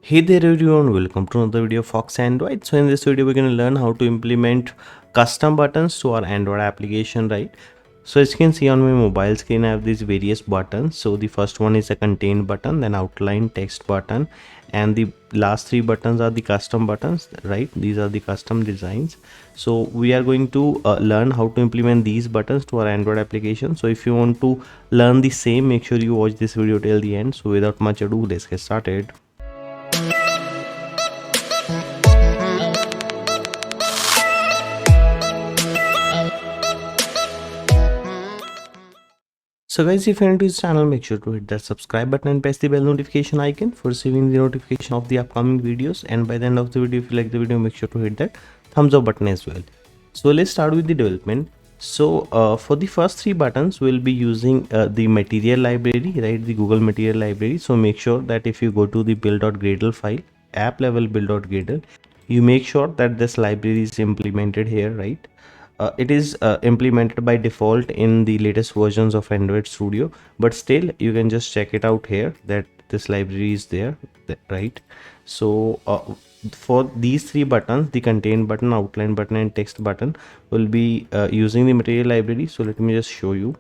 Hey there everyone, welcome to another video of Fox Android. So in this video we're going to learn how to implement custom buttons to our Android application, right? So as you can see on my mobile screen I have these various buttons. So the first one is a contain button, then outline text button, and the last three buttons are the custom buttons, right? These are the custom designs. So we are going to learn how to implement these buttons to our Android application. So if you want to learn the same, make sure you watch this video till the end. So without much ado, let's get started. So guys, if you're new to this channel, make sure to hit that subscribe button and press the bell notification icon for receiving the notification of the upcoming videos. And by the end of the video, if you like the video, make sure to hit that thumbs up button as well. So let's start with the development. So for the first three buttons, we'll be using the material library, right? The Google material library. So make sure that if you go to the build.gradle file, app level build.gradle, you make sure that this library is implemented here, right? It is implemented by default in the latest versions of Android Studio, but still you can just check it out here that this library is there, right? So for these three buttons, the contain button, outline button, and text button, will be using the material library. So let me just show you.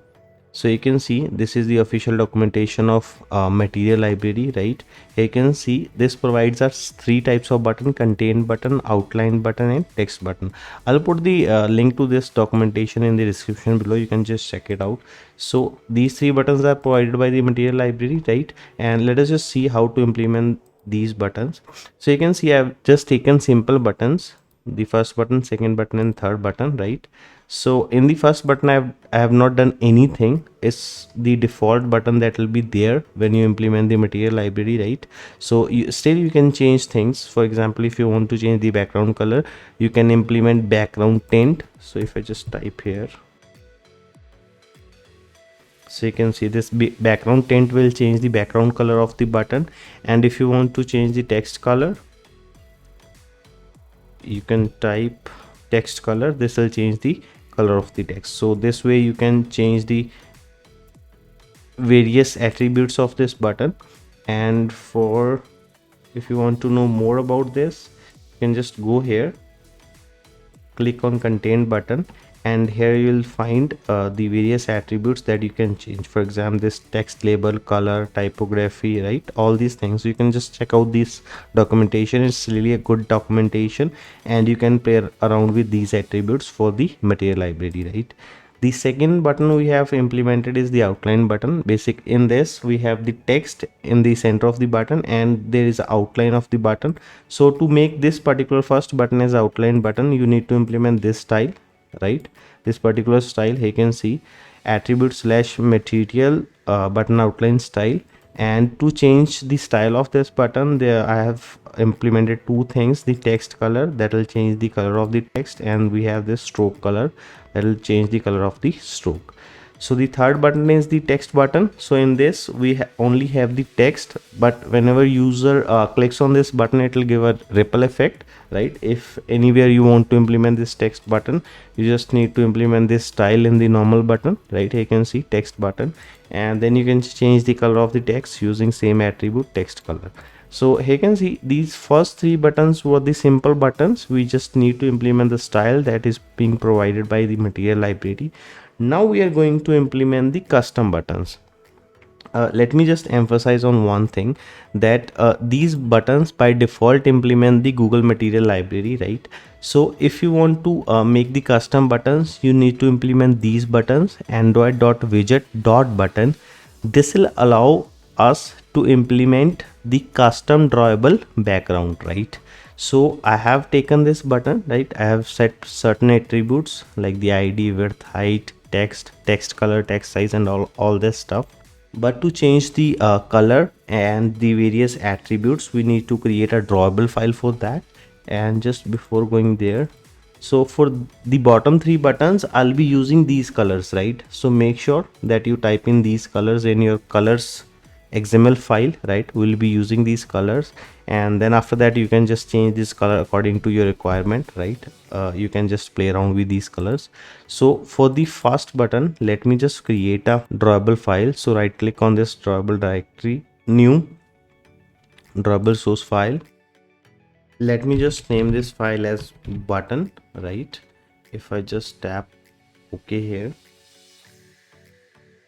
So you can see this is the official documentation of material library, right? You can see this provides us three types of button: contain button, outline button, and text button. I'll put the link to this documentation in the description below. You can just check it out. So these three buttons are provided by the material library, right? And let us just see how to implement these buttons. So you can see I've just taken simple buttons, the first button, second button, and third button, right? So in the first button I have not done anything. It's the default button that will be there when you implement the material library, right? So still you can change things. For example, if you want to change the background color, you can implement background tint. So if I just type here, so you can see this background tint will change the background color of the button. And if you want to change the text color, you can type text color. This will change the color of the text. So this way you can change the various attributes of this button. And for if you want to know more about this, you can just go here, click on contain button, and here you will find the various attributes that you can change. For example, this text label, color, typography, right? All these things you can just check out this documentation. It's really a good documentation, and you can play around with these attributes for the material library, right? The second button we have implemented is the outline button. Basic in this we have the text in the center of the button, and there is outline of the button. So to make this particular first button as outline button, you need to implement this style, right? This particular style, you can see attribute slash material button outline style. And to change the style of this button, there I have implemented two things: the text color, that will change the color of the text, and we have this stroke color, that will change the color of the stroke. So the third button is the text button. So in this we only have the text, but whenever user clicks on this button, it will give a ripple effect, right? If anywhere you want to implement this text button, you just need to implement this style in the normal button, right? You can see text button, and then you can change the color of the text using same attribute, text color. So here you can see these first three buttons were the simple buttons. We just need to implement the style that is being provided by the material library. Now we are going to implement the custom buttons. Let me just emphasize on one thing, that these buttons by default implement the Google material library, right? So if you want to make the custom buttons, you need to implement these buttons, android.widget.button. This will allow us to implement the custom drawable background, right? So I have taken this button, right? I have set certain attributes like the ID, width, height, text color, text size, and all this stuff. But to change the color and the various attributes, we need to create a drawable file for that. And just before going there, so for the bottom three buttons, I'll be using these colors, right? So make sure that you type in these colors in your colors XML file, right? We'll be using these colors, and then after that you can just change this color according to your requirement, right? You can just play around with these colors. So for the first button, let me just create a drawable file. So right click on this drawable directory, new, drawable source file. Let me just name this file as button, right? If I just tap OK here,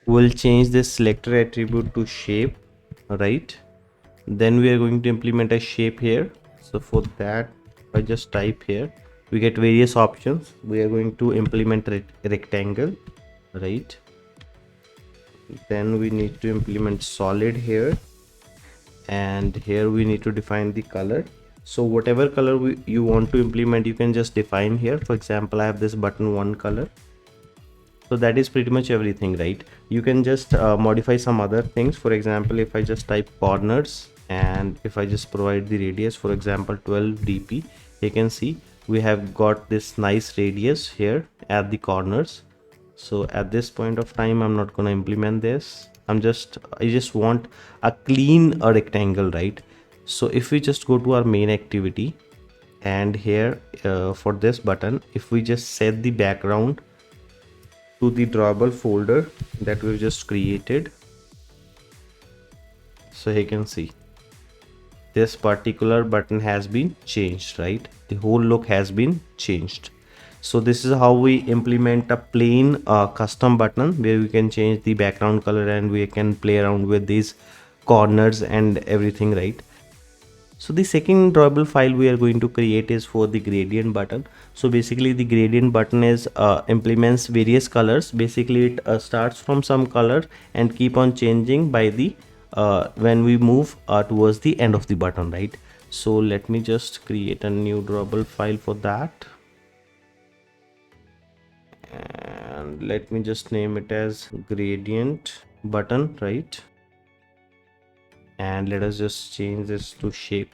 we'll change this selector attribute to shape, right? Then we are going to implement a shape here. So for that, if I just type here, we get various options. We are going to implement rectangle, right? Then we need to implement solid here, and here we need to define the color. So whatever color you want to implement, you can just define here. For example, I have this button one color. So that is pretty much everything, right? You can just modify some other things. For example, if I just type corners, and if I just provide the radius, for example 12 dp, you can see we have got this nice radius here at the corners. So at this point of time, I'm not going to implement this. I just want a clean rectangle, right? So if we just go to our main activity, and here for this button, if we just set the background to the drawable folder that we've just created, so you can see this particular button has been changed, right? The whole look has been changed. So this is how we implement a plain custom button where we can change the background color and we can play around with these corners and everything, right? So the second drawable file we are going to create is for the gradient button. So basically the gradient button is implements various colors. Basically it starts from some color and keep on changing by the when we move towards the end of the button, right? So let me just create a new drawable file for that, and let me just name it as gradient button, right? And let us just change this to shape.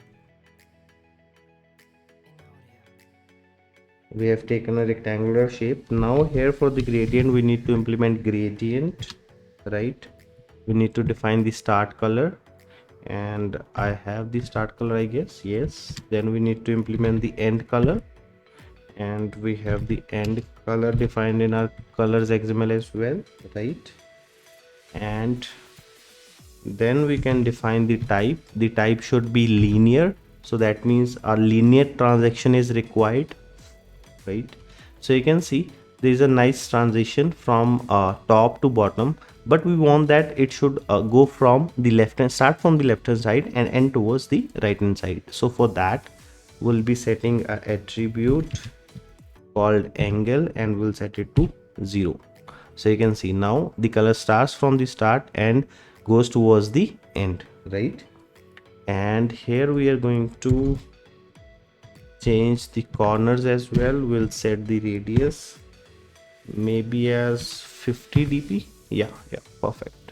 We have taken a rectangular shape. Now here for the gradient, we need to implement gradient, right? We need to define the start color, and I have the start color, I guess. Yes. Then we need to implement the end color, and we have the end color defined in our colors XML as well, right? And then we can define the type. The type should be linear, so that means a linear transaction is required, right? So you can see there is a nice transition from top to bottom, but we want that it should go from the left hand, start from the left hand side and end towards the right hand side. So for that, we'll be setting an attribute called angle, and we'll set it to 0. So you can see now the color starts from the start and goes towards the end, right? And here we are going to change the corners as well. We'll set the radius maybe as 50 dp. Yeah, perfect.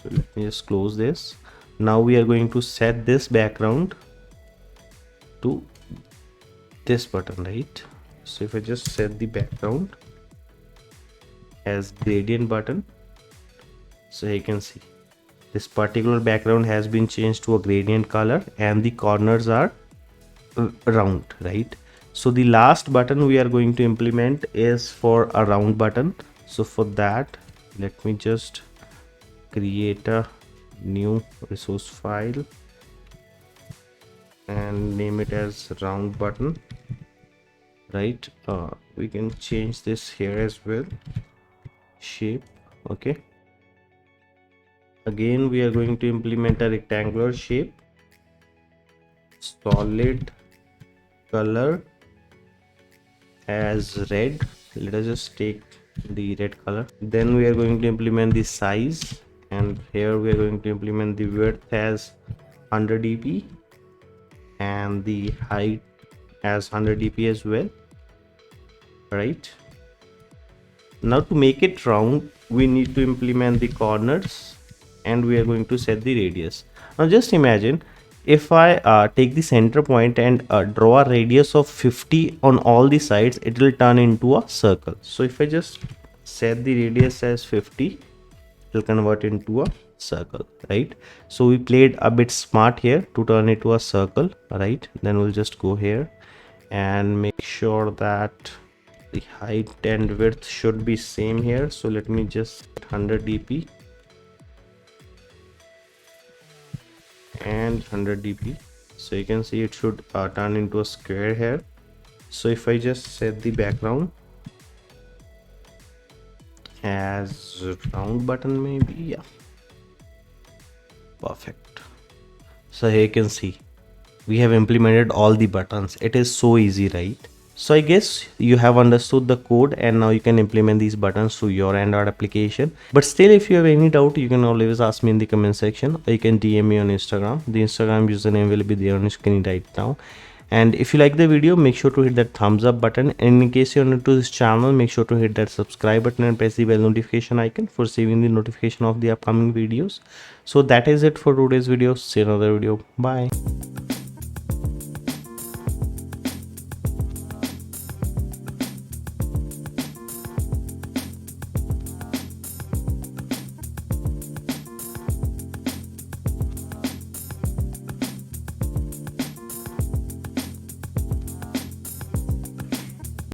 So let me just close this. Now we are going to set this background to this button, right? So if I just set the background as gradient button, so you can see this particular background has been changed to a gradient color and the corners are round, right? So the last button we are going to implement is for a round button. So for that, let me just create a new resource file and name it as round button, right? We can change this here as well, shape. Okay, again we are going to implement a rectangular shape, solid color as red. Let us just take the red color. Then we are going to implement the size, and here we are going to implement the width as 100 dp and the height as 100 dp as well, right? Now to make it round, we need to implement the corners, and we are going to set the radius. Now just imagine if I take the center point and draw a radius of 50 on all the sides, it will turn into a circle. So if I just set the radius as 50, it will convert into a circle, right? So we played a bit smart here to turn it to a circle, right? Then we'll just go here and make sure that the height and width should be same here. So let me just 100 dp, and 100 dp. So you can see it should turn into a square here. So if I just set the background as round button, maybe, yeah, perfect. So here you can see we have implemented all the buttons. It is so easy, right? So I guess you have understood the code, and now you can implement these buttons to your Android application. But still, if you have any doubt, you can always ask me in the comment section, or you can DM me on Instagram. The Instagram username will be there on your screen right now. And if you like the video, make sure to hit that thumbs up button. And in case you're new to this channel, make sure to hit that subscribe button and press the bell notification icon for receiving the notification of the upcoming videos. So that is it for today's video. See you in another video. Bye.